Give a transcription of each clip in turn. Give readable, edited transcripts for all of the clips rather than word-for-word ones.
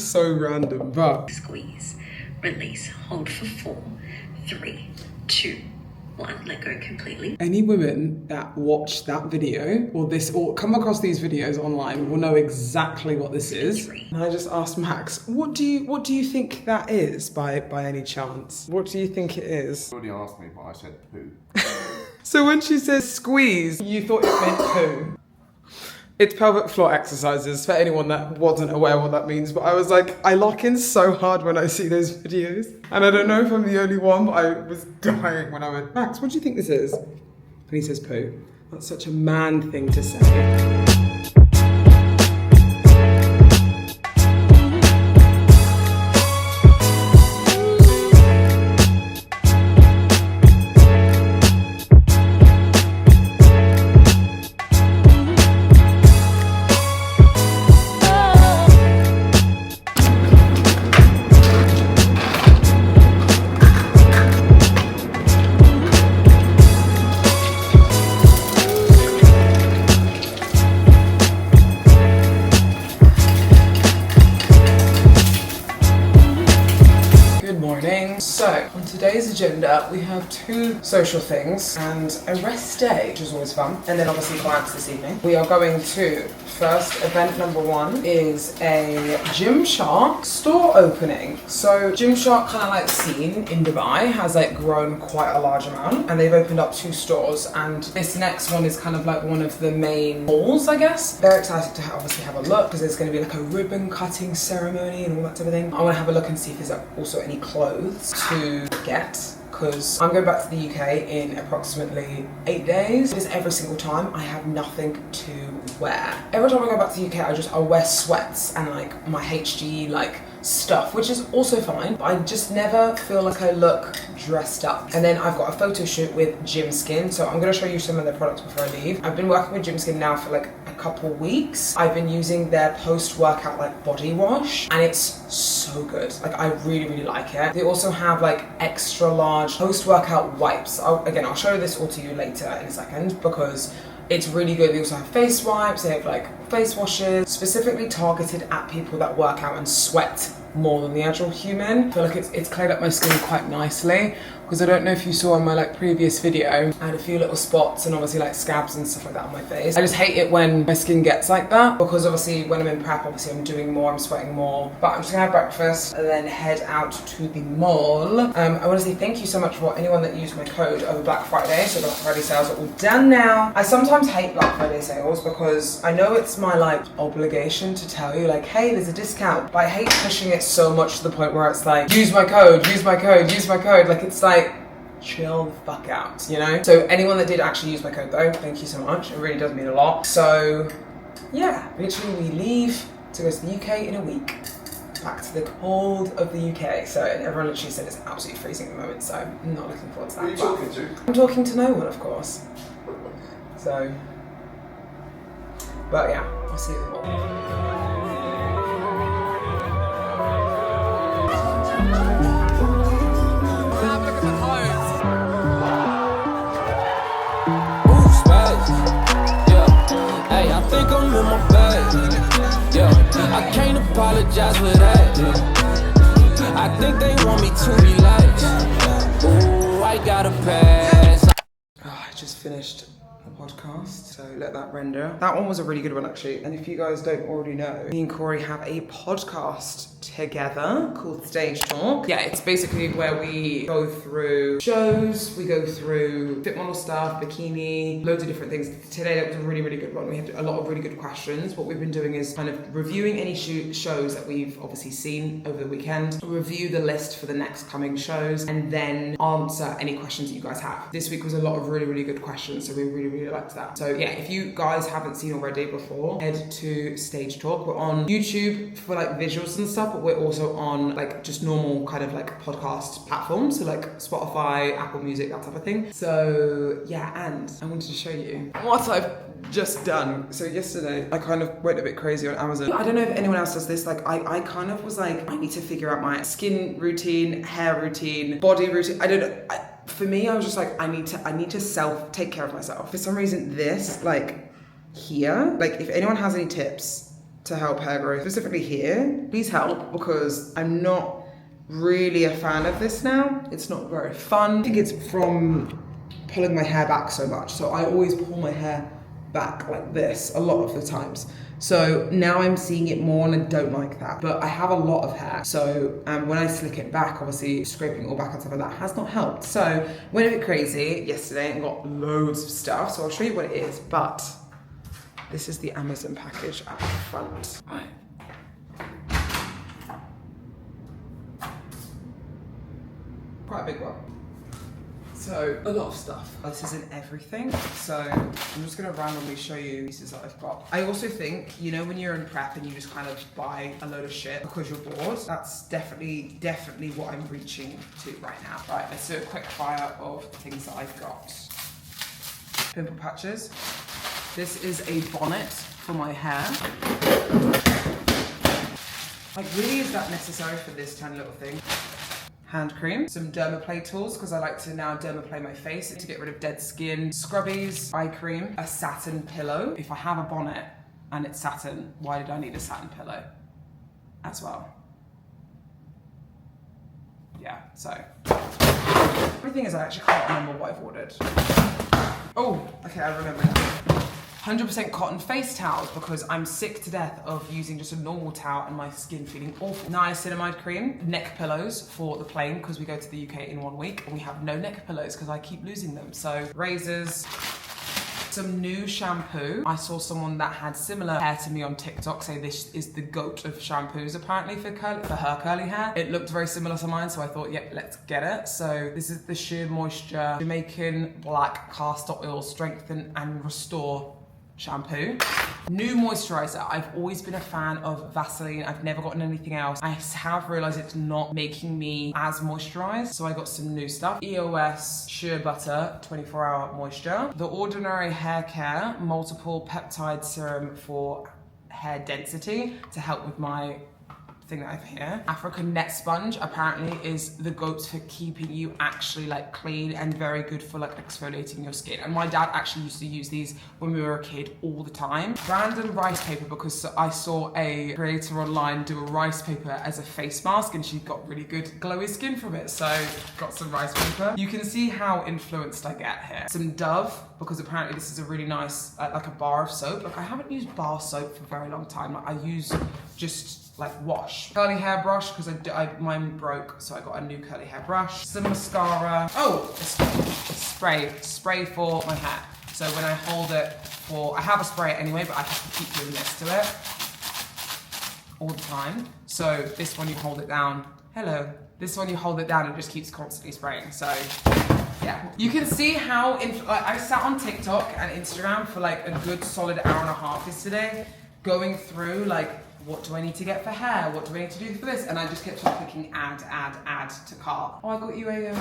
so random, but... Squeeze, release, hold for 4, 3, 2, 1, let go completely. Any women that watch that video or come across these videos online will know exactly what this is. And I just asked Max, what do you think that is by any chance? What do you think it is? You already asked me, but I said poo. So when she says squeeze, you thought it meant poo. It's pelvic floor exercises for anyone that wasn't aware what that means. But I was like, I lock in so hard when I see those videos. And I don't know if I'm the only one, but I was dying when I went, Max, what do you think this is? And he says poo. That's such a man thing to say. So, on today's agenda, we have 2 social things and a rest day, which is always fun, and then obviously clients this evening. We are going to, first event number 1 is a Gymshark store opening. So, Gymshark kind of like scene in Dubai has like grown quite a large amount, and they've opened up 2 stores, and this next one is kind of like one of the main malls, I guess. Very excited to obviously have a look, because there's going to be like a ribbon cutting ceremony and all that type of thing. I want to have a look and see if there's also any clothes to get, because I'm going back to the UK in approximately 8 days. Because every single time I have nothing to wear. Every time I go back to the UK, I wear sweats and like my HG like stuff, which is also fine, but I just never feel like I look dressed up. And then I've got a photo shoot with Gym Skin, so I'm going to show you some of their products before I leave. I've been working with Gym Skin now for like a couple weeks. I've been using their post-workout like body wash, and it's so good. Like, I really like it. They also have like extra large post-workout wipes. I'll show this all to you later in a second, because it's really good. They also have face wipes, they have like face washes, specifically targeted at people that work out and sweat more than the actual human. I feel like it's cleared up my skin quite nicely, because I don't know if you saw in my like previous video, I had a few little spots and obviously like scabs and stuff like that on my face. I just hate it when my skin gets like that, because obviously when I'm in prep, obviously I'm doing more, I'm sweating more. But I'm just gonna have breakfast and then head out to the mall. I want to say thank you so much for anyone that used my code over Black Friday. So Black Friday sales are all done now. I sometimes hate Black Friday sales, because I know it's my like obligation to tell you like, hey, there's a discount, but I hate pushing it so much to the point where it's like, use my code, use my code, use my code. Like, it's like, chill the fuck out, you know? So anyone that did actually use my code though, thank you so much. It really does mean a lot. So yeah, literally we leave to go to the UK in a week, back to the cold of the UK. So, and everyone literally said it's absolutely freezing at the moment, so I'm not looking forward to that. Who are you talking to? I'm talking to no one, of course. So, but yeah, I'll see you in the mall. I can't apologize for that. I think they want me to relax. Ooh, I gotta pass. I just finished the podcast, so let that render. That one was a really good one actually. And if you guys don't already know, me and Corey have a podcast together called Stage Talk. Yeah, it's basically where we go through shows, we go through fit model stuff, bikini, loads of different things. Today that was a really good one. We had a lot of really good questions. What we've been doing is kind of reviewing any shows that we've obviously seen over the weekend, review the list for the next coming shows, and then answer any questions that you guys have. This week was a lot of really good questions, so we really liked that. So yeah, if you guys haven't seen already before, head to Stage Talk. We're on YouTube for like visuals and stuff, but we're also on like just normal kind of like podcast platforms, so like Spotify, Apple Music, that type of thing. So yeah, and I wanted to show you what I've just done. So yesterday I kind of went a bit crazy on Amazon. I don't know if anyone else does this. Like I kind of was like, I need to figure out my skin routine, hair routine, body routine. I don't know. For me, I was just like, I need to take care of myself. For some reason, this like here, like if anyone has any tips, to help hair growth, specifically here. Please help, because I'm not really a fan of this now. It's not very fun. I think it's from pulling my hair back so much. So I always pull my hair back like this a lot of the times. So now I'm seeing it more and I don't like that. But I have a lot of hair. So when I slick it back, obviously scraping it all back and stuff like that has not helped. So went a bit crazy yesterday and got loads of stuff. So I'll show you what it is. But this is the Amazon package at the front. Right. Quite a big one. So a lot of stuff. This isn't everything. So I'm just gonna randomly show you pieces that I've got. I also think, you know, when you're in prep and you just kind of buy a load of shit because you're bored, that's definitely what I'm reaching to right now. Right, let's do a quick fire of things that I've got. Pimple patches. This is a bonnet for my hair. Like, really, is that necessary for this tiny little thing? Hand cream, some dermaplay tools, because I like to now dermaplay my face to get rid of dead skin, scrubbies, eye cream, a satin pillow. If I have a bonnet and it's satin, why did I need a satin pillow as well? Yeah, so. Everything is, I actually can't remember what I've ordered. Oh, okay, I remember now. 100% cotton face towels, because I'm sick to death of using just a normal towel and my skin feeling awful. Niacinamide cream, neck pillows for the plane, because we go to the UK in 1 week and we have no neck pillows because I keep losing them. So razors, some new shampoo. I saw someone that had similar hair to me on TikTok say this is the goat of shampoos apparently for her curly hair. It looked very similar to mine, so I thought, yep, let's get it. So this is the Sheer Moisture Jamaican Black Castor Oil Strengthen and Restore shampoo. New moisturizer. I've always been a fan of Vaseline. I've never gotten anything else. I have realized it's not making me as moisturized, so I got some new stuff. EOS Shea Butter 24-hour moisture. The Ordinary Hair Care Multiple Peptide Serum for hair density to help with my thing that I have here. African Net Sponge apparently is the goat for keeping you actually like clean and very good for like exfoliating your skin. And my dad actually used to use these when we were a kid all the time. Random rice paper, because I saw a creator online do a rice paper as a face mask and she got really good glowy skin from it. So got some rice paper. You can see how influenced I get here. Some Dove, because apparently this is a really nice, like a bar of soap. Like I haven't used bar soap for a very long time. Like I use just like wash. Curly hair brush, because mine broke, so I got a new curly hair brush. Some mascara. Oh, a spray for my hair. So when I hold it I have a spray anyway, but I have to keep doing this to it all the time. So this one you hold it down. Hello. This one you hold it down and it just keeps constantly spraying. So yeah, you can see how I sat on TikTok and Instagram for like a good solid hour and a half yesterday, going through like, what do I need to get for hair? What do I need to do for this? And I just kept on clicking add to cart. Oh, I got you a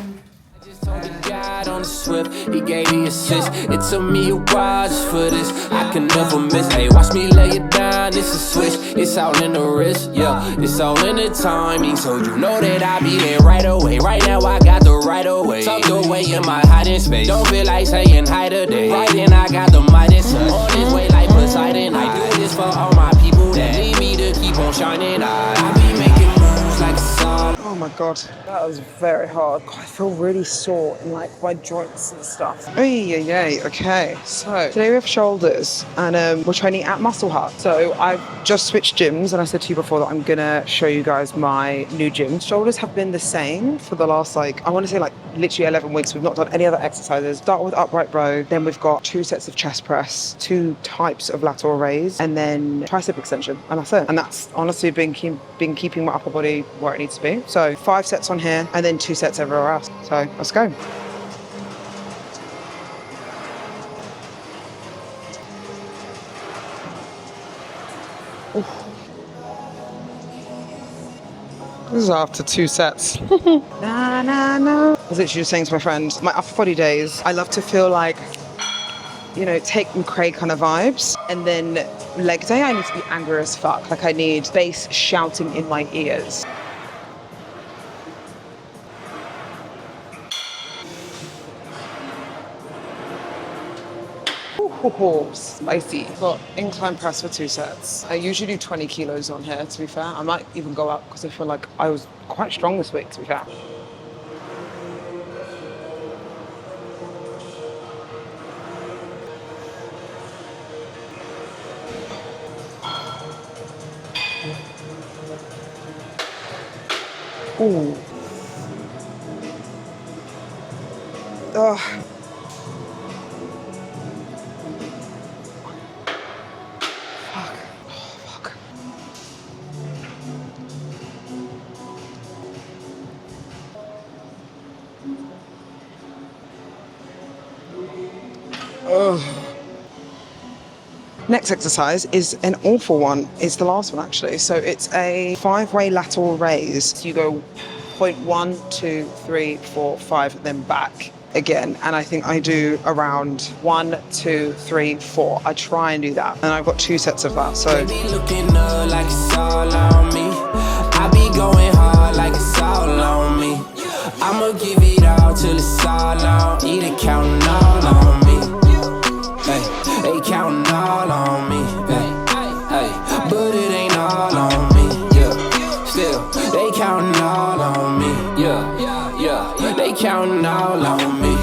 I just told the guy on the Swift, he gave me assist. It took me a while just for this, I can never miss. Hey, watch me lay it down, it's a switch. It's all in the wrist, yeah, it's all in the timing. So you know that I be there right away. Right now I got the right away. Tucked away in my hiding space. Don't feel like saying hi today. Right then I got the Midas on his way like Poseidon. I do this for all my people that need me to keep on shining. I be making moves like a song. Oh my god, that was very hard. God, I feel really sore in like my joints and stuff. Okay, so today we have shoulders and we're training at Muscle Hut. So I've just switched gyms and I said to you before that I'm gonna show you guys my new gym. Shoulders have been the same for the last like, I want to say like literally 11 weeks. We've not done any other exercises. Start with upright row, then we've got 2 sets of chest press, 2 types of lateral raise, and then tricep extension, and that's it. And that's honestly been keeping my upper body where it needs to be. So 5 sets on here and then 2 sets everywhere else. So let's go. Oof. This is after 2 sets. Nah. I was literally just saying to my friend, my upper body days, I love to feel like, you know, take McRae kind of vibes. And then leg day, I need to be angry as fuck. Like I need bass shouting in my ears. Ooh, spicy. Got incline press for 2 sets. I usually do 20 kilos on here, to be fair. I might even go up because I feel like I was quite strong this week, to be fair. Ooh. Ugh. Fuck. Oh, fuck. Ugh. Next exercise is an awful one. It's the last one, actually. So it's a 5-way lateral raise. So you go point 1, 2, 3, 4, 5, then back again. And I think I do around 1, 2, 3, 4. I try and do that. And I've got 2 sets of that. So Baby looking up like it's all on me. I be going hard like it's all on me. I'ma give it all till it's all on. Eat it, counting all on me. Hey, they counting all on me. Hey, but it ain't all on me. Yeah, still they counting all on me. Yeah, they counting all on me.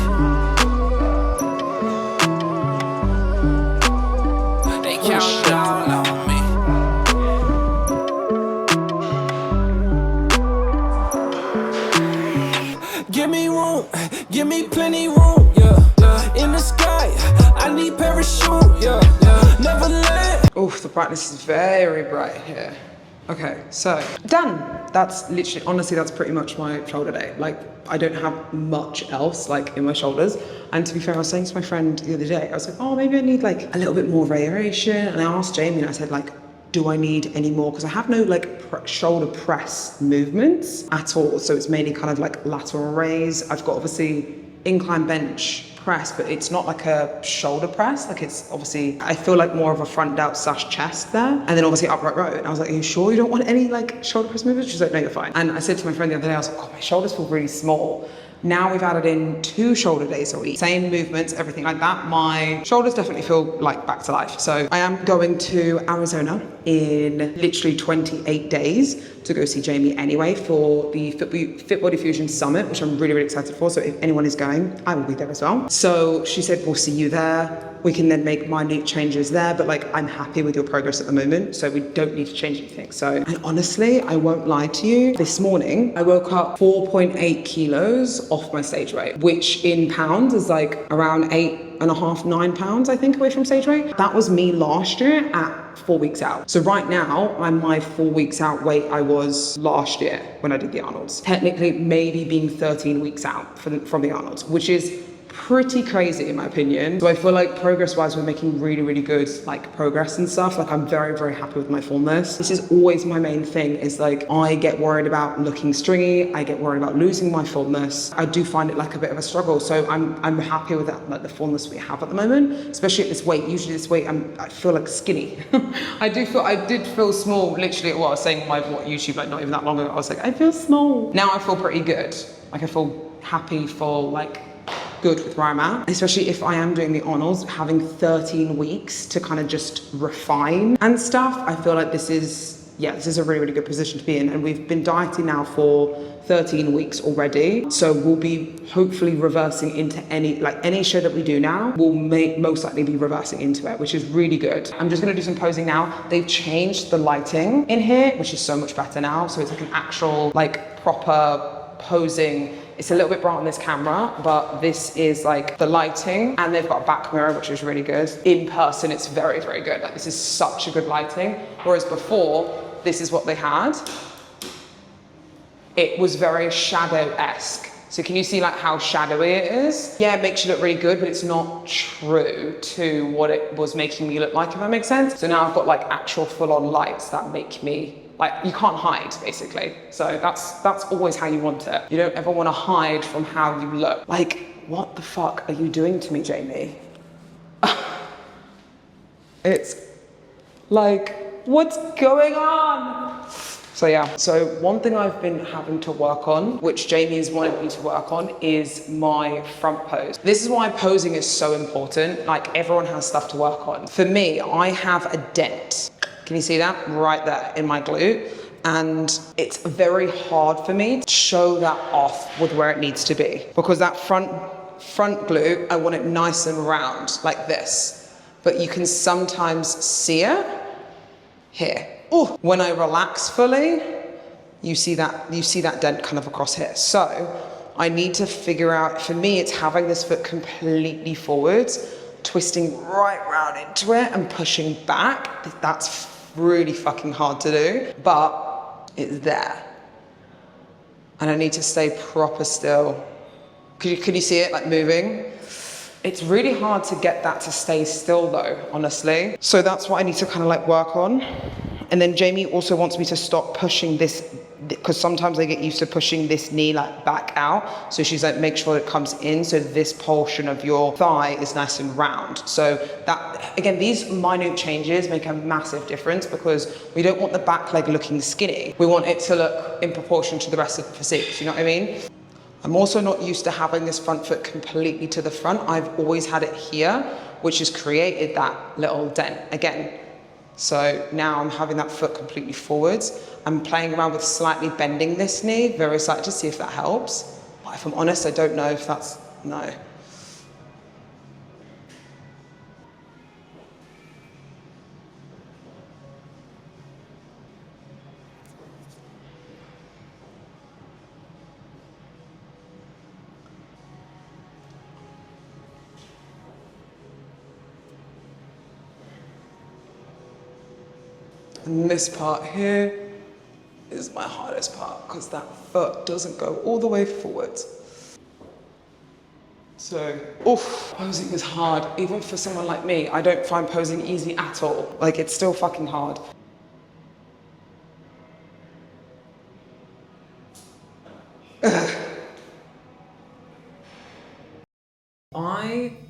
They counting all on me. Give me room, give me plenty room, yeah. In the sky, I need parachute, yeah. Never let. oof, the brightness is very bright here. Okay, so done. That's literally, honestly, that's pretty much my shoulder day. Like, I don't have much else like in my shoulders. And to be fair, I was saying to my friend the other day, I was like, oh, maybe I need like a little bit more variation. And I asked Jamie and I said like, do I need any more? Because I have no like shoulder press movements at all. So it's mainly kind of like lateral raise. I've got obviously incline bench press, but it's not like a shoulder press. Like it's obviously, I feel like more of a front delt / chest there. And then obviously upright row. And I was like, are you sure you don't want any like shoulder press movements? She's like, no, you're fine. And I said to my friend the other day, I was like, oh, my shoulders feel really small. Now we've added in 2 shoulder days a week. Same movements, everything like that. My shoulders definitely feel like back to life. So I am going to Arizona in literally 28 days to go see Jamie anyway for the Fit Body Fusion Summit, which I'm really, really excited for. So if anyone is going, I will be there as well. So she said, we'll see you there. We can then make minute changes there, but like I'm happy with your progress at the moment, so we don't need to change anything. So, and honestly, I won't lie to you, this morning I woke up 4.8 kilos off my stage weight, which in pounds is like around 8.5, 9 pounds, I think, away from stage weight. That was me last year at 4 weeks out. So right now, I'm my 4 weeks out weight I was last year when I did the Arnolds. Technically, maybe being 13 weeks out from the Arnolds, which is pretty crazy in my opinion. So I feel like progress-wise, we're making really, really good like progress and stuff. Like I'm very, very happy with my fullness. This is always my main thing is like, I get worried about looking stringy. I get worried about losing my fullness. I do find it like a bit of a struggle. So I'm happy with that, like the fullness we have at the moment, especially at this weight. Usually this weight, I feel like skinny. I did feel small, literally what I was saying on my YouTube, like not even that long ago. I was like, I feel small. Now I feel pretty good. Like I feel happy, full, like good with where I'm at, especially if I am doing the Arnolds, having 13 weeks to kind of just refine and stuff. I feel like this is a really, really good position to be in. And we've been dieting now for 13 weeks already. So we'll be hopefully reversing into any show that we do now, we'll most likely be reversing into it, which is really good. I'm just gonna do some posing now. They've changed the lighting in here, which is so much better now. So it's like an actual, like proper posing. It's a little bit bright on this camera, but this is like the lighting, and they've got a back mirror, which is really good. In person, it's very, very good. Like this is such a good lighting. Whereas before, this is what they had. It was very shadow-esque. So can you see like how shadowy it is? Yeah, it makes you look really good, but it's not true to what it was making me look like, if that makes sense. So now I've got like actual full-on lights that make me, like, you can't hide, basically. So that's always how you want it. You don't ever want to hide from how you look. Like, what the fuck are you doing to me, Jamie? It's like, what's going on? So yeah, so one thing I've been having to work on, which Jamie has wanted me to work on, is my front pose. This is why posing is so important. Like, everyone has stuff to work on. For me, I have a dent. Can you see that? Right there in my glute. And it's very hard for me to show that off with where it needs to be. Because that front glute, I want it nice and round, like this. But you can sometimes see it here. Oh, when I relax fully, you see that dent kind of across here. So I need to figure out, for me, it's having this foot completely forwards, twisting right round into it and pushing back. That's really fucking hard to do, but it's there. And I need to stay proper still. Could you see it like moving? It's really hard to get that to stay still though, honestly. So that's what I need to kind of like work on. And then Jamie also wants me to stop pushing this, because sometimes I get used to pushing this knee like back out. So she's like, make sure it comes in so this portion of your thigh is nice and round. So that, again, these minute changes make a massive difference, because we don't want the back leg looking skinny. We want it to look in proportion to the rest of the physique, you know what I mean? I'm also not used to having this front foot completely to the front. I've always had it here, which has created that little dent again. So now I'm having that foot completely forwards. I'm playing around with slightly bending this knee, very slightly, to see if that helps. But if I'm honest, I don't know if that's, no. And this part here is my hardest part, because that foot doesn't go all the way forwards. So, oof, posing is hard. Even for someone like me, I don't find posing easy at all. Like, it's still fucking hard.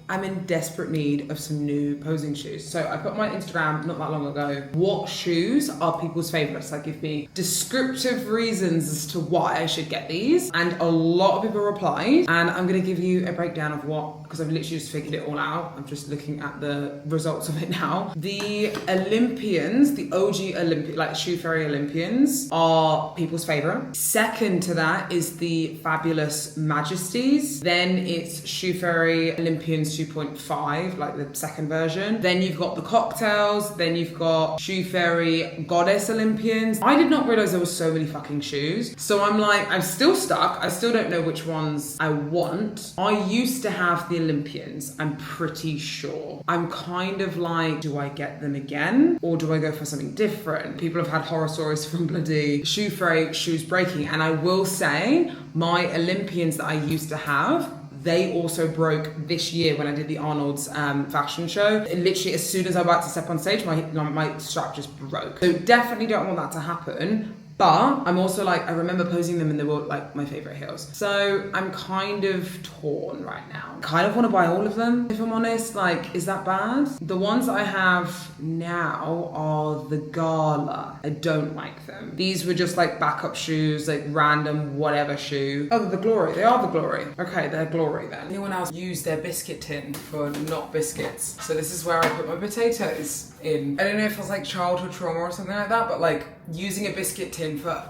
I'm in desperate need of some new posing shoes. So I put on my Instagram not that long ago, what shoes are people's favorites? Like, give me descriptive reasons as to why I should get these. And a lot of people replied, and I'm gonna give you a breakdown of what, because I've literally just figured it all out. I'm just looking at the results of it now. The Olympians, the OG Olympic, like Shoe Fairy Olympians, are people's favorite. Second to that is the Fabulous Majesties. Then it's Shoe Fairy Olympians 2.5, like the second version. Then you've got the Cocktails. Then you've got Shoe Fairy Goddess Olympians. I did not realize there was so many fucking shoes. So I'm like, I'm still stuck. I still don't know which ones I want. I used to have the Olympians, I'm pretty sure. I'm kind of like, do I get them again? Or do I go for something different? People have had horror stories from bloody Shoe Fairy shoes breaking. And I will say, my Olympians that I used to have, they also broke this year when I did the Arnold's fashion show. And literally, as soon as I was about to step on stage, my strap just broke. So definitely don't want that to happen. But I'm also like, I remember posing them and they were like my favorite heels. So I'm kind of torn right now. Kind of want to buy all of them, if I'm honest. Like, is that bad? The ones I have now are the Gala. I don't like them. These were just like backup shoes, like random whatever shoe. Oh, the Glory. They are the Glory. Okay, they're Glory then. Anyone else use their biscuit tin for not biscuits? So this is where I put my potatoes in. I don't know if it was like childhood trauma or something like that, but like using a biscuit tin for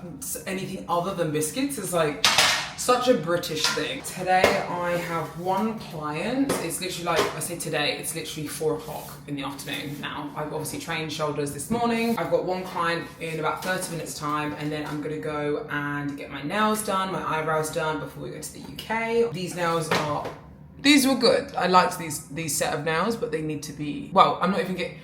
anything other than biscuits is like such a British thing. Today I have one client. It's literally like, I say today, it's literally 4 o'clock in the afternoon now. I've obviously trained shoulders this morning. I've got one client in about 30 minutes time, and then I'm gonna go and get my nails done, my eyebrows done before we go to the UK. These nails are, these were good. I liked these set of nails, but they need to be, well, I'm not even getting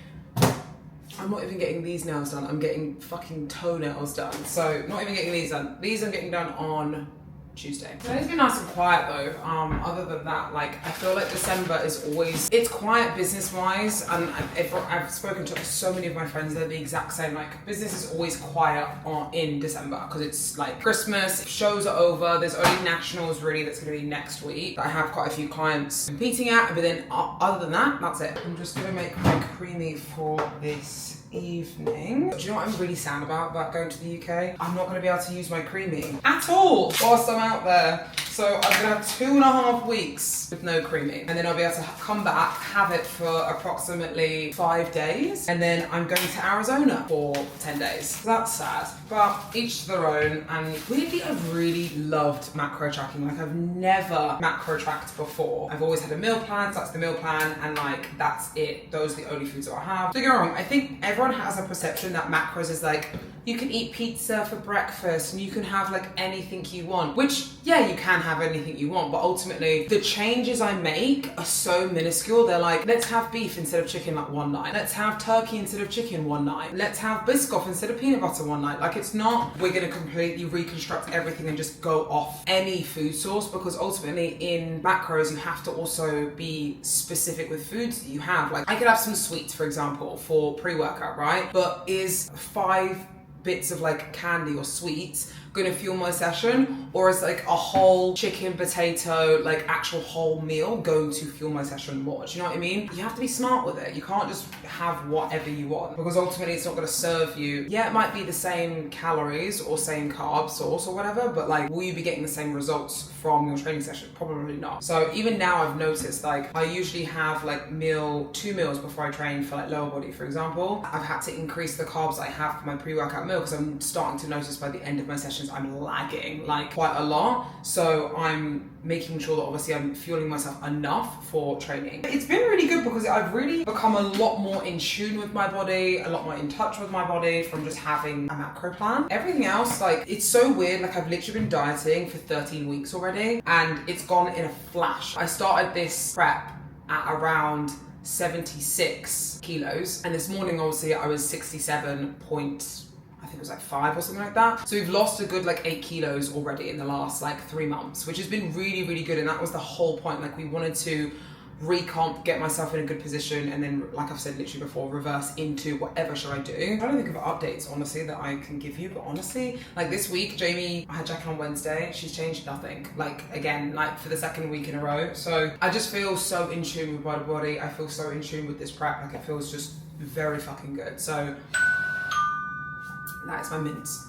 these nails done. I'm getting fucking toenails done. So not even getting these done. These I'm getting done on Tuesday. Today's been nice and quiet though. Other than that, like I feel like December is always, it's quiet business wise, and I've spoken to so many of my friends, they're the exact same. Like business is always quiet in December because it's like Christmas, shows are over, there's only nationals really that's going to be next week. I have quite a few clients competing at, but then other than that, that's it. I'm just going to make my creamy for this evening. Do you know what I'm really sad about going to the UK? I'm not going to be able to use my creamy at all whilst I'm out there. So I'm going to have 2.5 weeks with no creamy. And then I'll be able to come back, have it for approximately 5 days. And then I'm going to Arizona for 10 days. That's sad, but each to their own. And weirdly, I've really loved macro tracking. Like I've never macro tracked before. I've always had a meal plan, so that's the meal plan. And like, that's it. Those are the only foods that I have. Don't get me wrong, I think everyone has a perception that macros is like, you can eat pizza for breakfast and you can have like anything you want, which yeah, you can have anything you want, but ultimately the changes I make are so minuscule. They're like, let's have beef instead of chicken like one night. Let's have turkey instead of chicken one night. Let's have Biscoff instead of peanut butter one night. Like it's not, we're gonna completely reconstruct everything and just go off any food source, because ultimately in macros, you have to also be specific with foods that you have. Like I could have some sweets, for example, for pre-workout, right? But is 5 bits of like candy or sweets gonna fuel my session, or is like a whole chicken, potato, like actual whole meal going to fuel my session more? Do you know what I mean? You have to be smart with it. You can't just have whatever you want, because ultimately it's not gonna serve you. Yeah, it might be the same calories or same carb source or whatever, but like, will you be getting the same results from your training session? Probably not. So even now I've noticed, like I usually have like 2 meals before I train for like lower body, for example. I've had to increase the carbs I have for my pre-workout meal because I'm starting to notice by the end of my sessions I'm lagging like quite a lot. So I'm making sure that obviously I'm fueling myself enough for training. It's been really good because I've really become a lot more in tune with my body, a lot more in touch with my body from just having a macro plan. Everything else, like it's so weird. Like I've literally been dieting for 13 weeks already and it's gone in a flash. I started this prep at around 76 kilos, and this morning obviously I was 67 I think it was like 5 or something like that. So we've lost a good like 8 kilos already in the last like 3 months, which has been really, really good. And that was the whole point. Like we wanted to recomp, get myself in a good position, and then like I've said literally before, reverse into whatever should I do. I don't think of updates honestly that I can give you, but honestly, like this week, Jamie, I had Jack on Wednesday, she's changed nothing. Like again, like for the 2nd week in a row. So I just feel so in tune with my body. I feel so in tune with this prep. Like it feels just very fucking good. So that is my mince.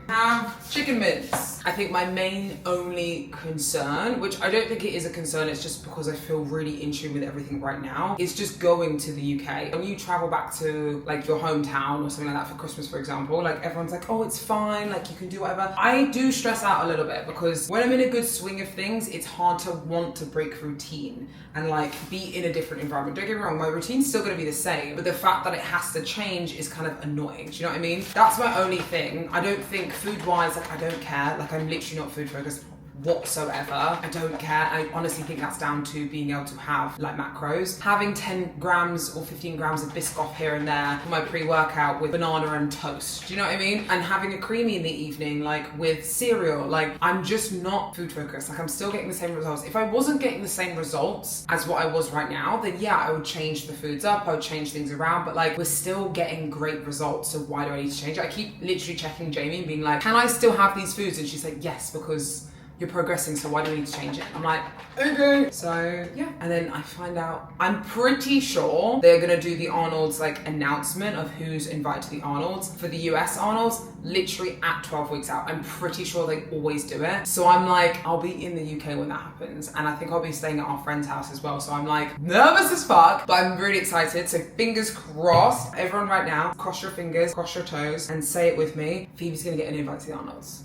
Have chicken mince. I think my main only concern, which I don't think it is a concern, it's just because I feel really in tune with everything right now, is just going to the UK. When you travel back to like your hometown or something like that for Christmas, for example, like everyone's like, oh, it's fine, like you can do whatever. I do stress out a little bit because when I'm in a good swing of things, it's hard to want to break routine and like be in a different environment. Don't get me wrong, my routine's still gonna be the same, but the fact that it has to change is kind of annoying. Do you know what I mean? That's my only thing. I don't think food-wise, like I don't care. Like I'm literally not food focused whatsoever. I don't care. I honestly think that's down to being able to have like macros. Having 10 grams or 15 grams of Biscoff here and there for my pre-workout with banana and toast. Do you know what I mean? And having a creamy in the evening, like with cereal. Like I'm just not food focused. Like I'm still getting the same results. If I wasn't getting the same results as what I was right now, then yeah, I would change the foods up. I would change things around, but like we're still getting great results. So why do I need to change it? I keep literally checking Jamie and being like, can I still have these foods? And she's like, yes, because you're progressing, so why do we need to change it? I'm like, okay. So yeah, and then I find out, I'm pretty sure they're gonna do the Arnold's like announcement of who's invited to the Arnold's for the US Arnold's literally at 12 weeks out. I'm pretty sure they always do it. So I'm like, I'll be in the UK when that happens. And I think I'll be staying at our friend's house as well. So I'm like nervous as fuck, but I'm really excited. So fingers crossed. Everyone right now, cross your fingers, cross your toes and say it with me. Phoebe's gonna get an invite to the Arnold's.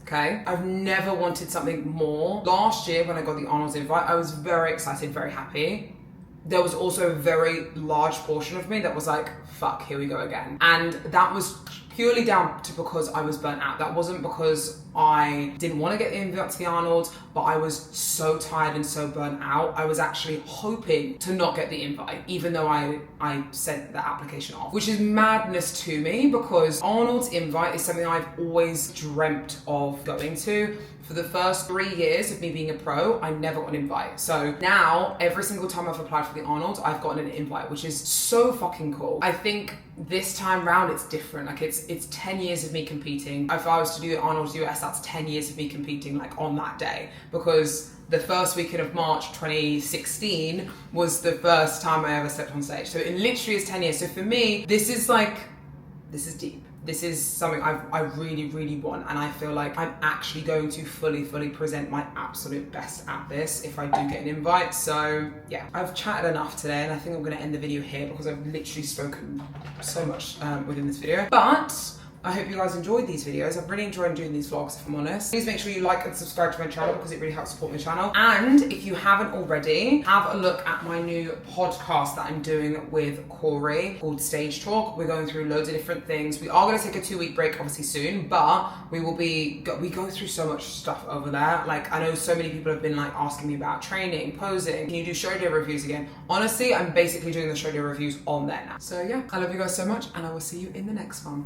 Okay, I've never wanted something more. Last year when I got the Arnold's invite, I was very excited, very happy. There was also a very large portion of me that was like, fuck, here we go again. And that was purely down to because I was burnt out. That wasn't because I didn't want to get the invite to the Arnold's, but I was so tired and so burnt out. I was actually hoping to not get the invite, even though I sent the application off, which is madness to me because Arnold's invite is something I've always dreamt of going to For the first 3 years of me being a pro, I never got an invite. So now, every single time I've applied for the Arnold, I've gotten an invite, which is so fucking cool. I think this time round it's different. Like it's 10 years of me competing. If I was to do the Arnold US, that's 10 years of me competing like on that day, because the first weekend of March 2016 was the first time I ever stepped on stage. So it literally is 10 years. So for me, this is deep. This is something I really, really want, and I feel like I'm actually going to fully present my absolute best at this if I do get an invite. So yeah, I've chatted enough today, and I think I'm gonna end the video here because I've literally spoken so much within this video. But I hope you guys enjoyed these videos. I've really enjoyed doing these vlogs, if I'm honest. Please make sure you like and subscribe to my channel because it really helps support my channel. And if you haven't already, have a look at my new podcast that I'm doing with Corey called Stage Talk. We're going through loads of different things. We are going to take a 2-week break obviously soon, but we go through so much stuff over there. Like, I know so many people have been like asking me about training, posing. Can you do show day reviews again? Honestly, I'm basically doing the show day reviews on there now. So yeah, I love you guys so much, and I will see you in the next one.